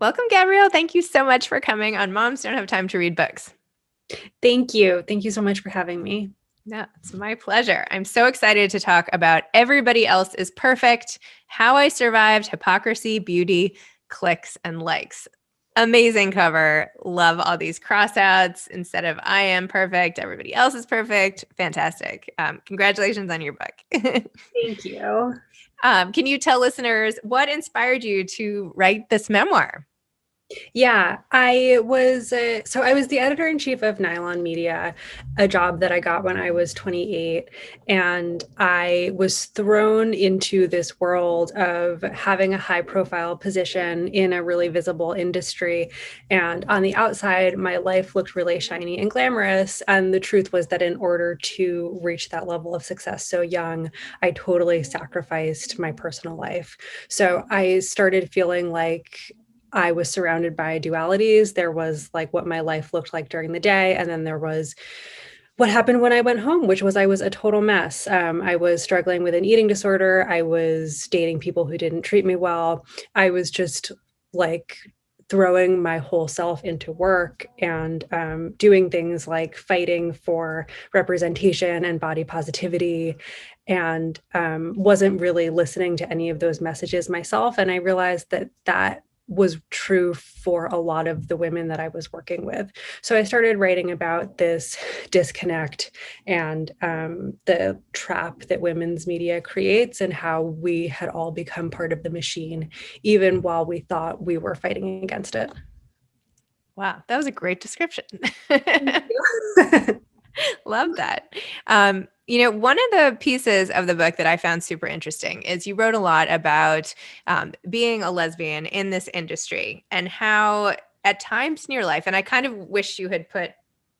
Welcome, Gabrielle. Thank you so much for coming on Moms Don't Have Time to Read Books. Thank you. Thank you so much for having me. No, it's my pleasure. I'm so excited to talk about Everybody Else is Perfect, How I Survived Hypocrisy, Beauty, Clicks, and Likes. Amazing cover. Love all these crossouts. Instead of I am perfect, everybody else is perfect. Fantastic. Congratulations on your book. Thank you. Can you tell listeners what inspired you to write this memoir? Yeah, I was the editor-in-chief of NYLON Media, a job that I got when I was 28, and I was thrown into this world of having a high-profile position in a really visible industry. And on the outside, my life looked really shiny and glamorous, and the truth was that in order to reach that level of success so young, I totally sacrificed my personal life. So I started feeling like I was surrounded by dualities. There was like what my life looked like during the day, and then there was what happened when I went home, which was I was a total mess. I was struggling with an eating disorder. I was dating people who didn't treat me well. I was just like throwing my whole self into work and doing things like fighting for representation and body positivity, and wasn't really listening to any of those messages myself. And I realized that that was true for a lot of the women that I was working with. So I started writing about this disconnect and the trap that women's media creates, and how we had all become part of the machine, even while we thought we were fighting against it. Wow, that was a great description. Thank you. Love that. One of the pieces of the book that I found super interesting is you wrote a lot about being a lesbian in this industry and how at times in your life, and I kind of wish you had put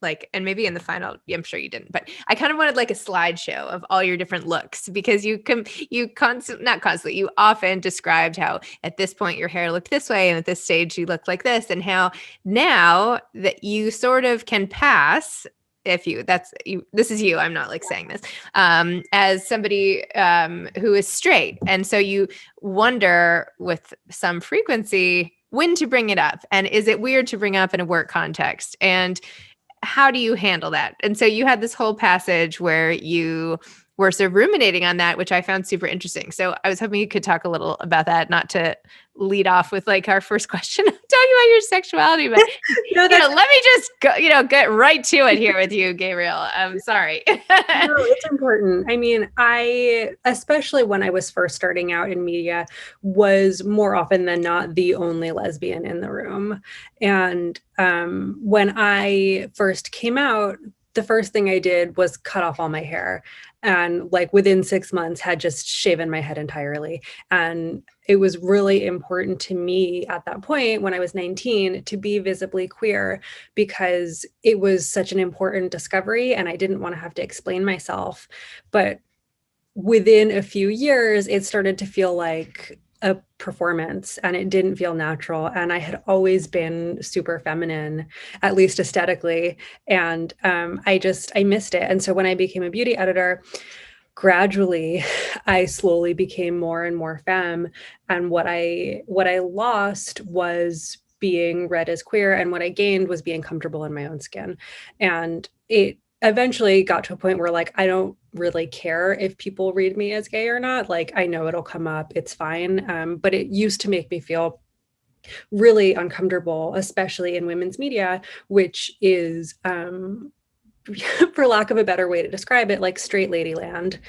like, and maybe in the final, I'm sure you didn't, but I kind of wanted like a slideshow of all your different looks because not constantly, you often described how at this point your hair looked this way and at this stage you looked like this, and how now that you sort of can pass if you that's you this is you, I'm not like saying this as somebody who is straight, and so you wonder with some frequency when to bring it up, and is it weird to bring up in a work context, and how do you handle that? And so you had this whole passage where you were sort of ruminating on that, which I found super interesting. So I was hoping you could talk a little about that, not to lead off with like our first question talking about your sexuality, but No, that's let me just go, get right to it here with you, Gabrielle. I'm sorry. No, it's important. I mean, I, especially when I was first starting out in media, was more often than not the only lesbian in the room. And when I first came out, the first thing I did was cut off all my hair. And like within 6 months, had just shaven my head entirely. And it was really important to me at that point when I was 19 to be visibly queer, because it was such an important discovery and I didn't want to have to explain myself. But within a few years, it started to feel like a performance and it didn't feel natural. And I had always been super feminine, at least aesthetically. And I missed it. And so when I became a beauty editor, gradually I slowly became more and more femme. And what I lost was being read as queer, and what I gained was being comfortable in my own skin. And it eventually got to a point where like I don't really care if people read me as gay or not. Like I know it'll come up, it's fine. But it used to make me feel really uncomfortable, especially in women's media, which is for lack of a better way to describe it, like straight lady land.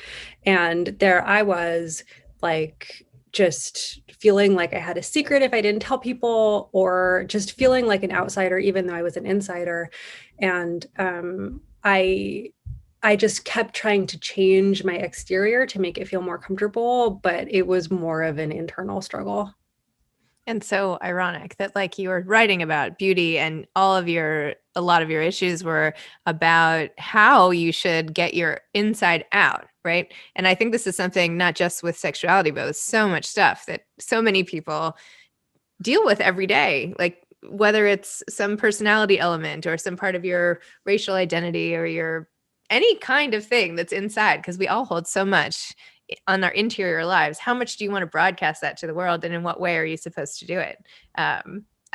And there I was, like, just feeling like I had a secret if I didn't tell people, or just feeling like an outsider, even though I was an insider. And I just kept trying to change my exterior to make it feel more comfortable, but it was more of an internal struggle. And so ironic that like you were writing about beauty and a lot of your issues were about how you should get your inside out, right? And I think this is something not just with sexuality, but with so much stuff that so many people deal with every day. Like whether it's some personality element or some part of your racial identity or your any kind of thing that's inside, because we all hold so much on our interior lives. How much do you want to broadcast that to the world, and in what way are you supposed to do it?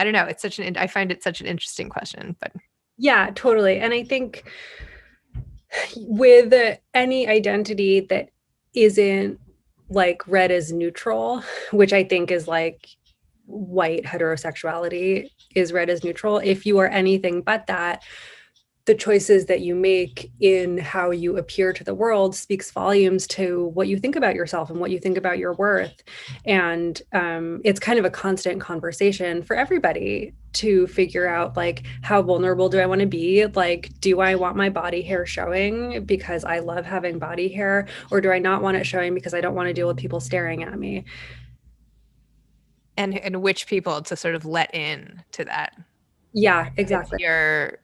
I don't know. I find it such an interesting question, but Yeah, totally. And I think with any identity that isn't like read as neutral, which I think is like white heterosexuality is read as neutral. If you are anything but that, the choices that you make in how you appear to the world speaks volumes to what you think about yourself and what you think about your worth. And it's kind of a constant conversation for everybody to figure out, like, how vulnerable do I want to be? Like, do I want my body hair showing because I love having body hair, or do I not want it showing because I don't want to deal with people staring at me? and which people to sort of let in to that. Yeah, It's exactly. your,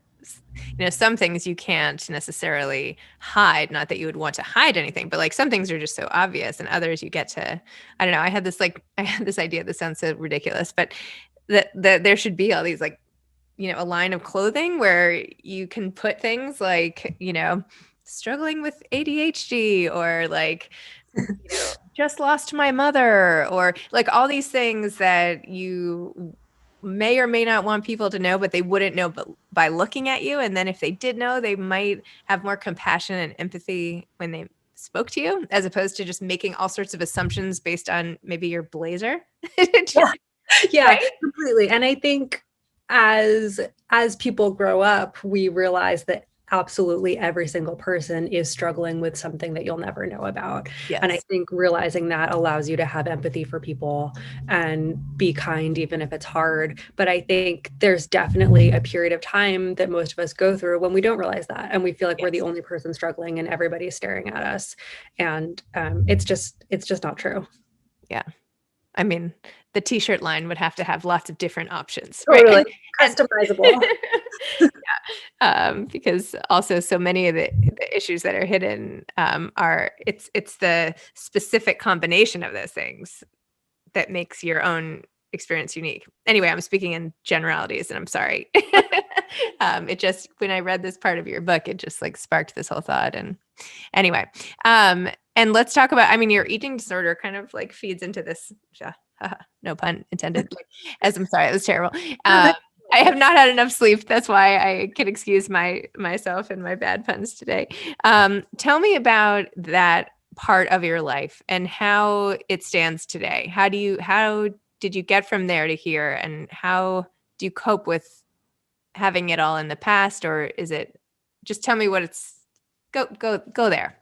some things you can't necessarily hide. Not that you would want to hide anything, but like some things are just so obvious, and others you get to, I don't know. I had this idea that sounds so ridiculous, but that there should be all these like, a line of clothing where you can put things like, struggling with ADHD, or like, just lost my mother, or like all these things that you may or may not want people to know, but they wouldn't know but by looking at you. And then if they did know, they might have more compassion and empathy when they spoke to you, as opposed to just making all sorts of assumptions based on maybe your blazer. Yeah. Yeah, Right? completely. And I think as people grow up, we realize that absolutely every single person is struggling with something that you'll never know about. And I Yes. think realizing that allows you to have empathy for people and be kind, even if it's hard. But I think there's definitely a period of time that most of us go through when we don't realize that. And we feel like we're the Yes. only person struggling and everybody's staring at us. And it's just not true. Yeah. I mean, the t-shirt line would have to have lots of different options, right? Totally And customizable. because also so many of the issues that are hidden are it's the specific combination of those things that makes your own experience unique. Anyway, I'm speaking in generalities, and I'm sorry. It just, when I read this part of your book, it just like sparked this whole thought. And anyway, and let's talk about, I mean, your eating disorder kind of like feeds into this. No pun intended. Like, as I'm sorry, it was terrible. I have not had enough sleep. That's why I can excuse myself and my bad puns today. Tell me about that part of your life and how it stands today. How did you get from there to here, and how do you cope with having it all in the past, or is it, just tell me what it's, go there.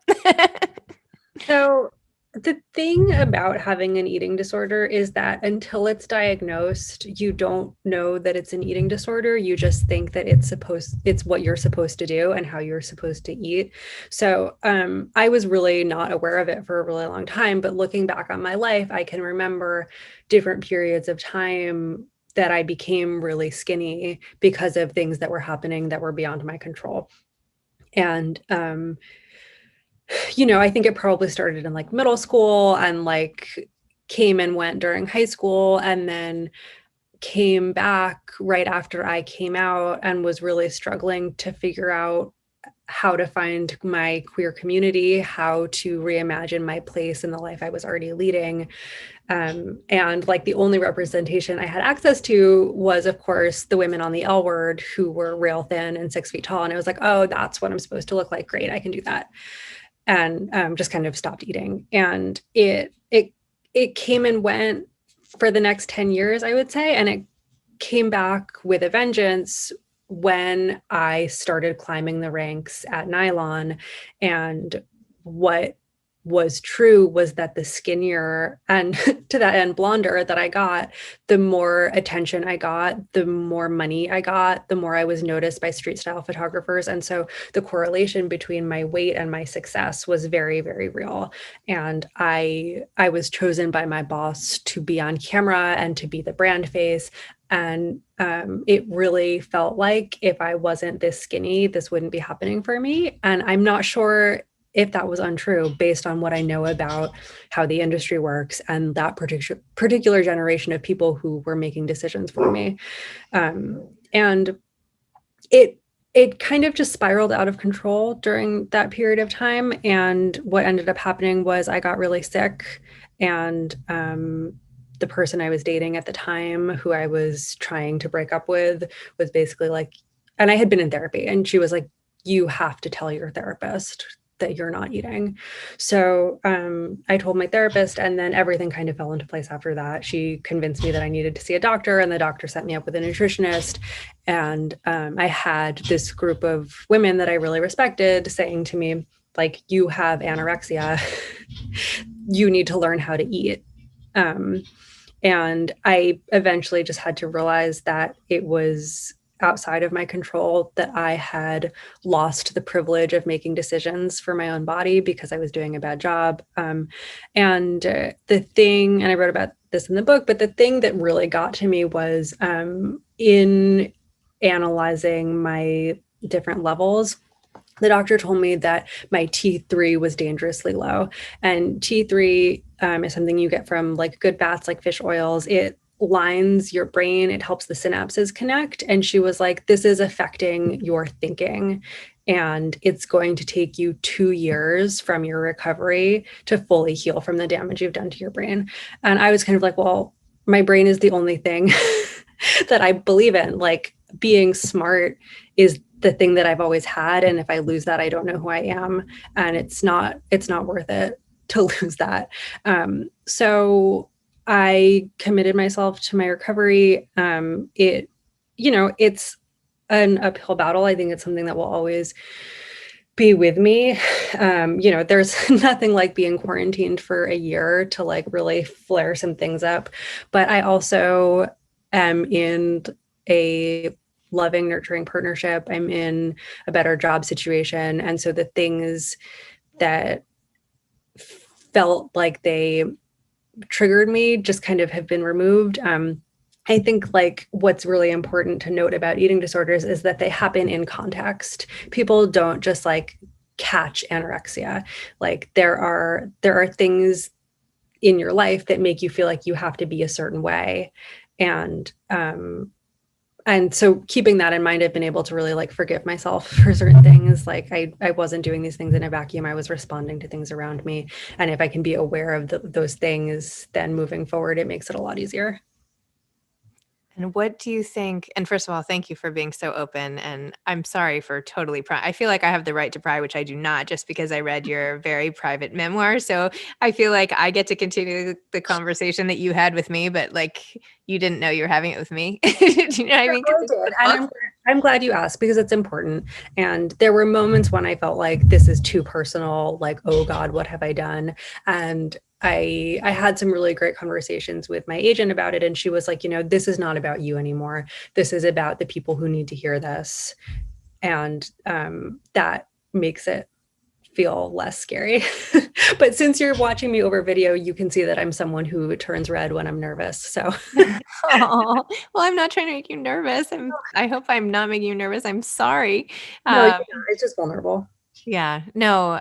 So, the thing about having an eating disorder is that until it's diagnosed, you don't know that it's an eating disorder. You just think that it's what you're supposed to do and how you're supposed to eat. So, I was really not aware of it for a really long time. But looking back on my life, I can remember different periods of time that I became really skinny because of things that were happening that were beyond my control. And I think it probably started in like middle school and like came and went during high school, and then came back right after I came out and was really struggling to figure out how to find my queer community, how to reimagine my place in the life I was already leading. And like the only representation I had access to was, of course, the women on the L Word who were rail thin and 6 feet tall. And it was like, oh, that's what I'm supposed to look like. Great, I can do that. And just kind of stopped eating. And it came and went for the next 10 years, I would say. And it came back with a vengeance when I started climbing the ranks at NYLON. And what was true was that the skinnier and to that end blonder that I got, the more attention I got, the more money I got, the more I was noticed by street style photographers. And so the correlation between my weight and my success was very, very real. And I was chosen by my boss to be on camera and to be the brand face. And it really felt like if I wasn't this skinny, this wouldn't be happening for me. And I'm not sure if that was untrue based on what I know about how the industry works and that particular generation of people who were making decisions for me. And it kind of just spiraled out of control during that period of time. And what ended up happening was I got really sick, and the person I was dating at the time, who I was trying to break up with, was basically like, and I had been in therapy, and she was like, you have to tell your therapist that you're not eating. So I told my therapist, and then everything kind of fell into place after that. She convinced me that I needed to see a doctor, and the doctor set me up with a nutritionist. And I had this group of women that I really respected saying to me, like, you have anorexia, you need to learn how to eat. Um, and I eventually just had to realize that it was outside of my control, that I had lost the privilege of making decisions for my own body because I was doing a bad job. The thing, and I wrote about this in the book, but the thing that really got to me was in analyzing my different levels, the doctor told me that my T3 was dangerously low. And T3 is something you get from like good fats, like fish oils. It lines your brain, it helps the synapses connect. And she was like, this is affecting your thinking. And it's going to take you 2 years from your recovery to fully heal from the damage you've done to your brain. And I was kind of like, well, my brain is the only thing that I believe in. Like, being smart is the thing that I've always had, and if I lose that, I don't know who I am, and it's not worth it to lose that. So I committed myself to my recovery. It's an uphill battle. I think it's something that will always be with me. There's nothing like being quarantined for a year to like really flare some things up. But I also am in a loving, nurturing partnership. I'm in a better job situation. And so the things that felt like they triggered me just kind of have been removed. I think like what's really important to note about eating disorders is that they happen in context. People don't just like catch anorexia. Like there are things in your life that make you feel like you have to be a certain way. And so keeping that in mind, I've been able to really like forgive myself for certain things. Like I wasn't doing these things in a vacuum. I was responding to things around me. And if I can be aware of those things, then moving forward, it makes it a lot easier. And what do you think? And first of all, thank you for being so open. And I'm sorry for totally I feel like I have the right to pry, which I do not, just because I read your very private memoir. So I feel like I get to continue the conversation that you had with me, but like you didn't know you were having it with me. Do you know what I mean? I did. And I'm glad you asked, because it's important. And there were moments when I felt like this is too personal, like, oh God, what have I done? And I had some really great conversations with my agent about it. And she was like, this is not about you anymore. This is about the people who need to hear this. And that makes it feel less scary. But since you're watching me over video, you can see that I'm someone who turns red when I'm nervous. So Oh, well, I'm not trying to make you nervous. I hope I'm not making you nervous. I'm sorry. no, Um, it's just vulnerable. yeah, no,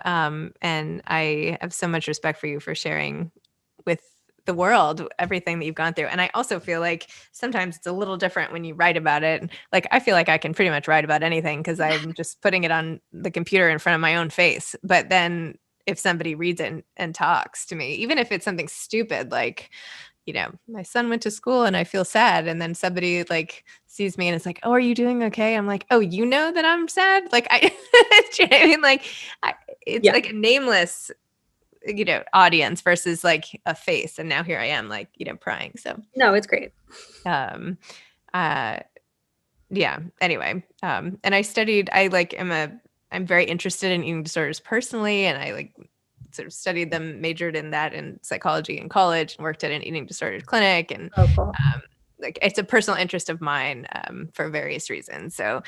and I have so much respect for you for sharing with the world everything that you've gone through. And I also feel like sometimes it's a little different when you write about it. Like I feel like I can pretty much write about anything because I'm just putting it on the computer in front of my own face. But then if somebody reads it and talks to me, even if it's something stupid, like, my son went to school and I feel sad. And then somebody like sees me and it's like, oh, are you doing okay? I'm like, oh, you know that I'm sad? Like, do you know what I mean? Like, it's Yeah. like a nameless, audience versus like a face. And now here I am, like, prying. So, No, it's great. um, uh, yeah, anyway. And I'm very interested in eating disorders personally. And I like sort of studied them, majored in that in psychology in college, and worked at an eating disorder clinic. And Oh, cool. like it's a personal interest of mine for various reasons. So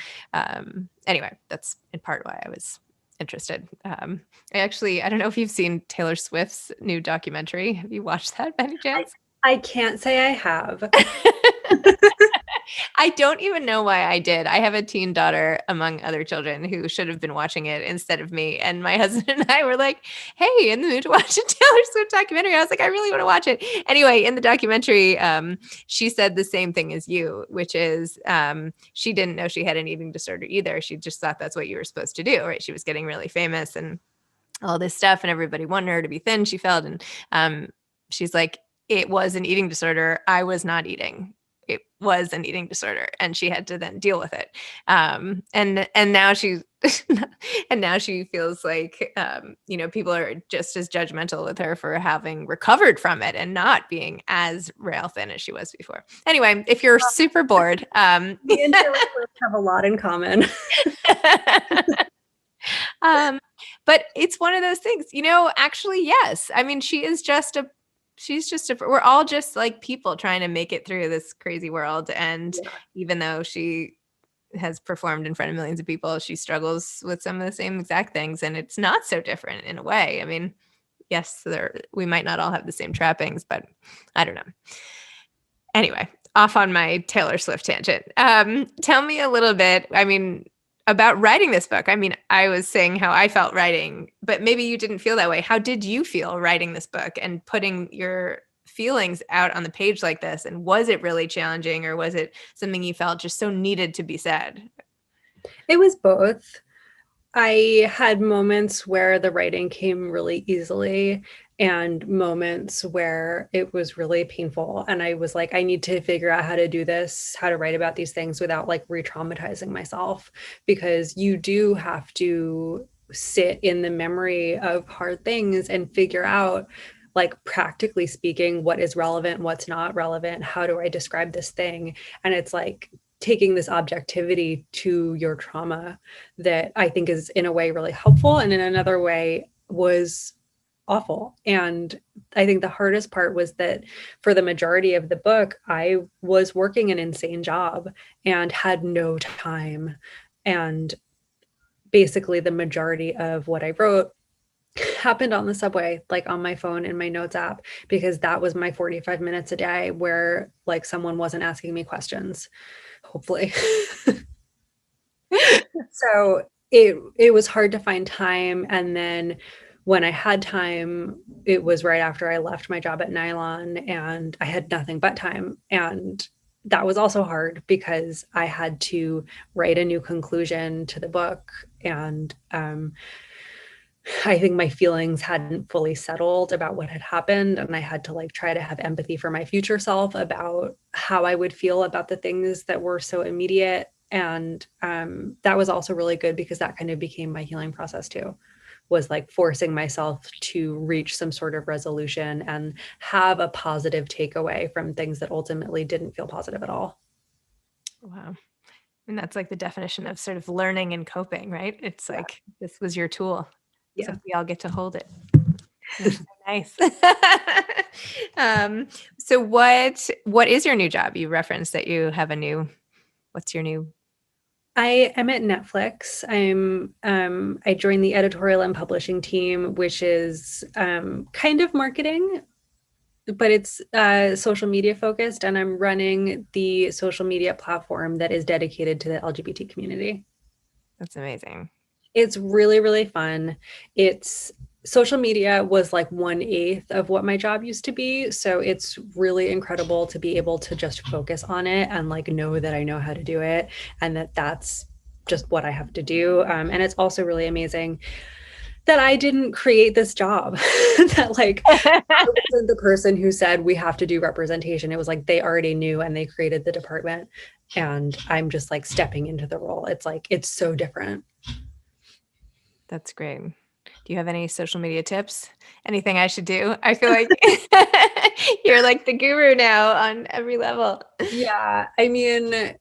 anyway, that's in part why I was interested. I don't know if you've seen Taylor Swift's new documentary. Have you watched that by any chance? I can't say I have. I don't even know why I did. I have a teen daughter, among other children, who should have been watching it instead of me. And my husband and I were like, hey, in the mood to watch a Taylor Swift documentary. I was like, I really want to watch it. Anyway, in the documentary, she said the same thing as you, which is she didn't know she had an eating disorder either. She just thought that's what you were supposed to do, right? She was getting really famous and all this stuff, and everybody wanted her to be thin, she felt. And she's like, it was an eating disorder. I was not eating. It was an eating disorder, and she had to then deal with it. And now she's and now she feels like people are just as judgmental with her for having recovered from it and not being as rail thin as she was before. Anyway, if you're super bored, Me and Taylor Swift have a lot in common. But it's one of those things, actually, yes. I mean, she's just we're all just like people trying to make it through this crazy world. And even though she has performed in front of millions of people, she struggles with some of the same exact things. And it's not so different in a way. I mean, yes, we might not all have the same trappings, but I don't know. Anyway, off on my Taylor Swift tangent. Tell me a little bit, about writing this book. I mean, I was saying how I felt writing, but maybe you didn't feel that way. How did you feel writing this book and putting your feelings out on the page like this? And was it really challenging, or was it something you felt just so needed to be said? It was both. I had moments where the writing came really easily and moments where it was really painful. And I was like, I need to figure out how to do this, how to write about these things without like re-traumatizing myself, because you do have to sit in the memory of hard things and figure out, like, practically speaking, what is relevant, what's not relevant, how do I describe this thing? And it's like taking this objectivity to your trauma that I think is in a way really helpful, and in another way was awful. And I think the hardest part was that for the majority of the book, I was working an insane job and had no time. And basically the majority of what I wrote happened on the subway, like on my phone in my notes app, because that was my 45 minutes a day where like someone wasn't asking me questions, hopefully. So it was hard to find time. And then when I had time, it was right after I left my job at NYLON and I had nothing but time. And that was also hard because I had to write a new conclusion to the book. And I think my feelings hadn't fully settled about what had happened. And I had to like try to have empathy for my future self about how I would feel about the things that were so immediate. And that was also really good because that kind of became my healing process too, was like forcing myself to reach some sort of resolution and have a positive takeaway from things that ultimately didn't feel positive at all. Wow. And that's like the definition of sort of learning and coping, right? It's like, this was your tool. Yeah. So we all get to hold it. That's so nice. So what is your new job? You referenced that you have what's your new? I am at Netflix. I joined the editorial and publishing team, which is kind of marketing, but it's social media focused, and I'm running the social media platform that is dedicated to the LGBT community. That's amazing. It's really, really fun. It's social media was like 1/8 of what my job used to be. So it's really incredible to be able to just focus on it and like know that I know how to do it and that that's just what I have to do. And it's also really amazing that I didn't create this job, that like I wasn't the person who said we have to do representation. It was like they already knew and they created the department. And I'm just like stepping into the role. It's like, it's so different. That's great. Do you have any social media tips? Anything I should do? I feel like you're like the guru now on every level. Yeah. I mean,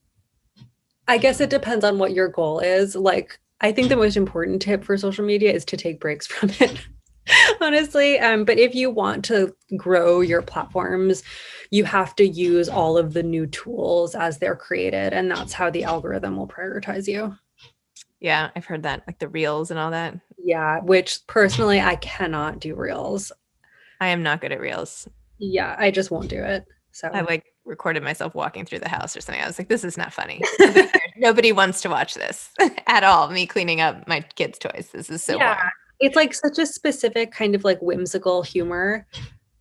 I guess it depends on what your goal is. Like, I think the most important tip for social media is to take breaks from it, honestly. But if you want to grow your platforms, you have to use all of the new tools as they're created. And that's how the algorithm will prioritize you. Yeah, I've heard that, like the reels and all that. Yeah, which personally, I cannot do reels. I am not good at reels. Yeah, I just won't do it. So I like recorded myself walking through the house or something. I was like, this is not funny. Nobody wants to watch this at all. Me cleaning up my kids' toys. This is so boring. It's like such a specific kind of like whimsical humor.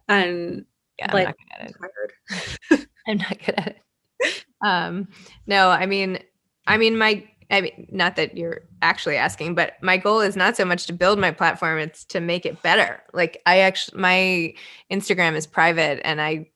And yeah, like, I'm not good at it. I'm not good at it. No, I mean, I mean, not that you're actually asking, but my goal is not so much to build my platform, it's to make it better. Like my Instagram is private, and I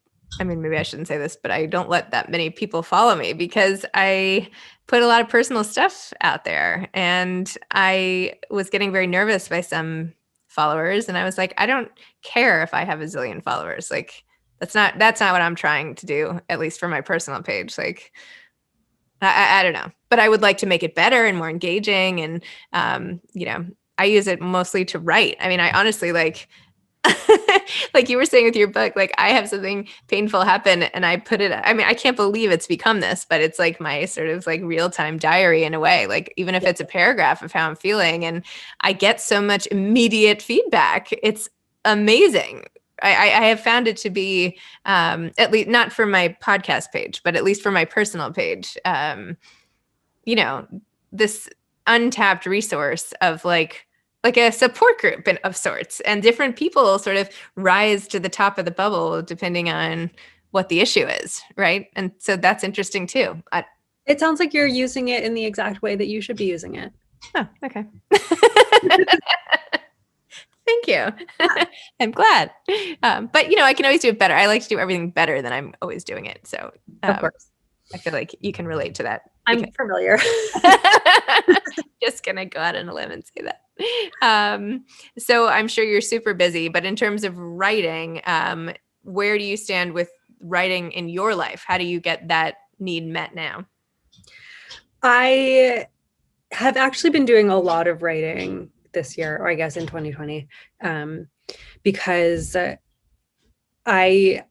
mean, maybe I shouldn't say this, but I don't let that many people follow me because I put a lot of personal stuff out there, and I was getting very nervous by some followers, and I was like, I don't care if I have a zillion followers. Like that's not what I'm trying to do, at least for my personal page. Like I don't know, but I would like to make it better and more engaging. And, I use it mostly to write. I mean, I honestly like, like you were saying with your book, like I have something painful happen and I put it, I mean, I can't believe it's become this, but it's like my sort of like real-time diary in a way, like even if it's a paragraph of how I'm feeling, and I get so much immediate feedback. It's amazing. I have found it to be, at least not for my podcast page, but at least for my personal page, you know, this untapped resource of like a support group of sorts, and different people sort of rise to the top of the bubble depending on what the issue is, right? And so that's interesting too. It sounds like you're using it in the exact way that you should be using it. Oh, okay. Thank you. I'm glad. But I can always do it better. I like to do everything better than I'm always doing it. So Of course. I feel like you can relate to that. I'm familiar. Just gonna go out on a limb and say that. So I'm sure you're super busy, but in terms of writing, where do you stand with writing in your life? How do you get that need met now? I have actually been doing a lot of writing this year, or I guess in 2020, because I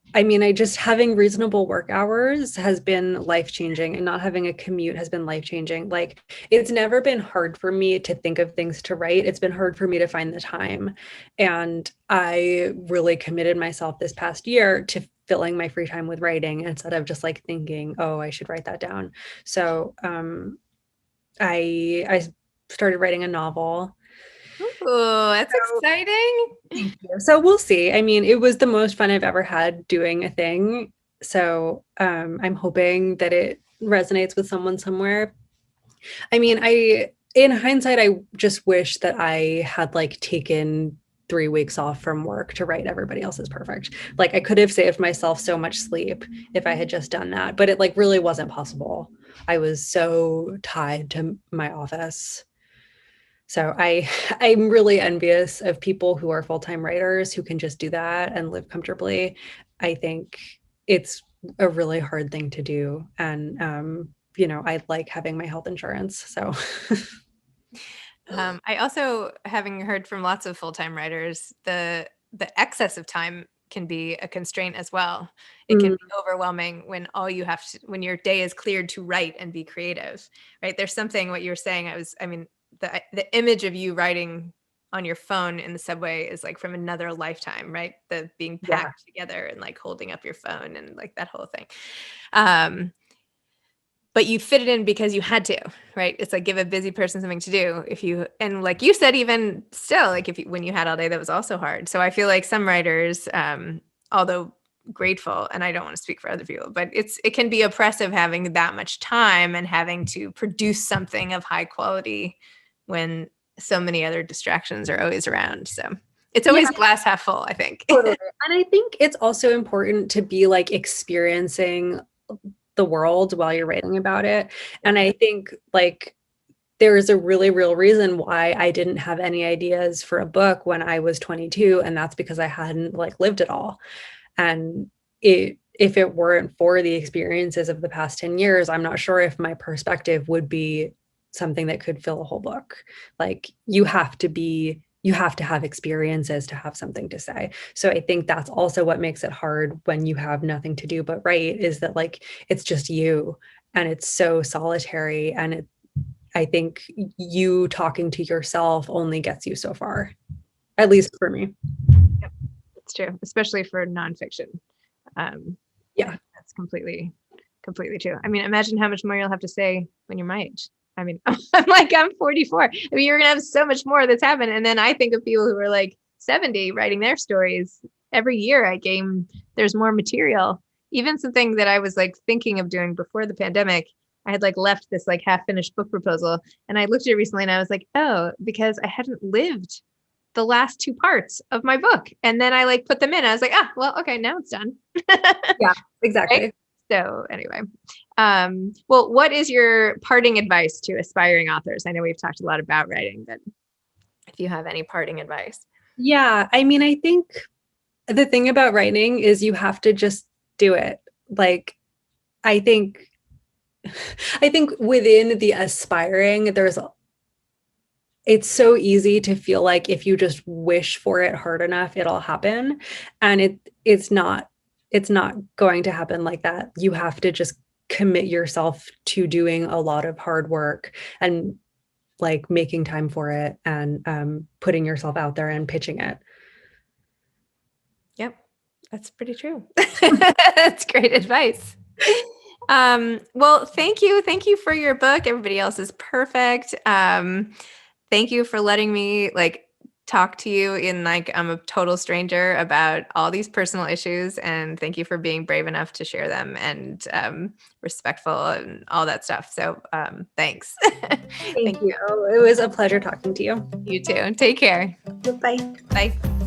just having reasonable work hours has been life-changing, and not having a commute has been life-changing. Like, it's never been hard for me to think of things to write. It's been hard for me to find the time. And I really committed myself this past year to filling my free time with writing instead of just like thinking, oh, I should write that down. So I started writing a novel. Oh, that's exciting. So we'll see. I mean, it was the most fun I've ever had doing a thing. So I'm hoping that it resonates with someone somewhere. I mean, in hindsight, I just wish that I had like taken 3 weeks off from work to write Everybody Else Is Perfect. Like, I could have saved myself so much sleep if I had just done that, but it like really wasn't possible. I was so tied to my office. So I'm really envious of people who are full-time writers who can just do that and live comfortably. I think it's a really hard thing to do. And I like having my health insurance. So I also, having heard from lots of full-time writers, the excess of time can be a constraint as well. It can be overwhelming when when your day is cleared to write and be creative, right? There's something, what you were saying, the image of you writing on your phone in the subway is like from another lifetime, right? The being packed together and like holding up your phone and like that whole thing. But you fit it in because you had to, right? It's like, give a busy person something to do. And like you said, even still, like when you had all day, that was also hard. So I feel like some writers, although grateful, and I don't want to speak for other people, but it can be oppressive having that much time and having to produce something of high quality when so many other distractions are always around. So it's always glass half full, I think. Totally. And I think it's also important to be like experiencing the world while you're writing about it. And I think like there is a really real reason why I didn't have any ideas for a book when I was 22, and that's because I hadn't like lived it all. And if it weren't for the experiences of the past 10 years, I'm not sure if my perspective would be something that could fill a whole book. Like, you have to have experiences to have something to say. So I think that's also what makes it hard when you have nothing to do but write, is that like, it's just you, and it's so solitary. And I think you talking to yourself only gets you so far, at least for me. Yep, it's true, especially for nonfiction. That's completely true. I mean, imagine how much more you'll have to say when you're my age. I mean, I'm 44. I mean, you're going to have so much more that's happened. And then I think of people who are like 70 writing their stories. Every year there's more material. Even something that I was like thinking of doing before the pandemic, I had like left this like half finished book proposal, and I looked at it recently and I was like, oh, because I hadn't lived the last two parts of my book. And then I like put them in. I was like, ah, well, okay, now it's done. Yeah, Right? exactly. So anyway, well, what is your parting advice to aspiring authors? I know we've talked a lot about writing, but if you have any parting advice. Yeah, I mean, I think the thing about writing is you have to just do it. Like, I think I think within the aspiring, it's so easy to feel like if you just wish for it hard enough, it'll happen. And it's not going to happen like that. You have to just commit yourself to doing a lot of hard work and like making time for it and putting yourself out there and pitching it. Yep, that's pretty true. That's great advice. Well, thank you. Thank you for your book. Everybody else is perfect. Thank you for letting me like talk to you in like I'm a total stranger about all these personal issues, and thank you for being brave enough to share them and respectful and all that stuff. So thanks. Thank Thank you. you. It was a pleasure talking to you. You too. Take care. Bye. Bye.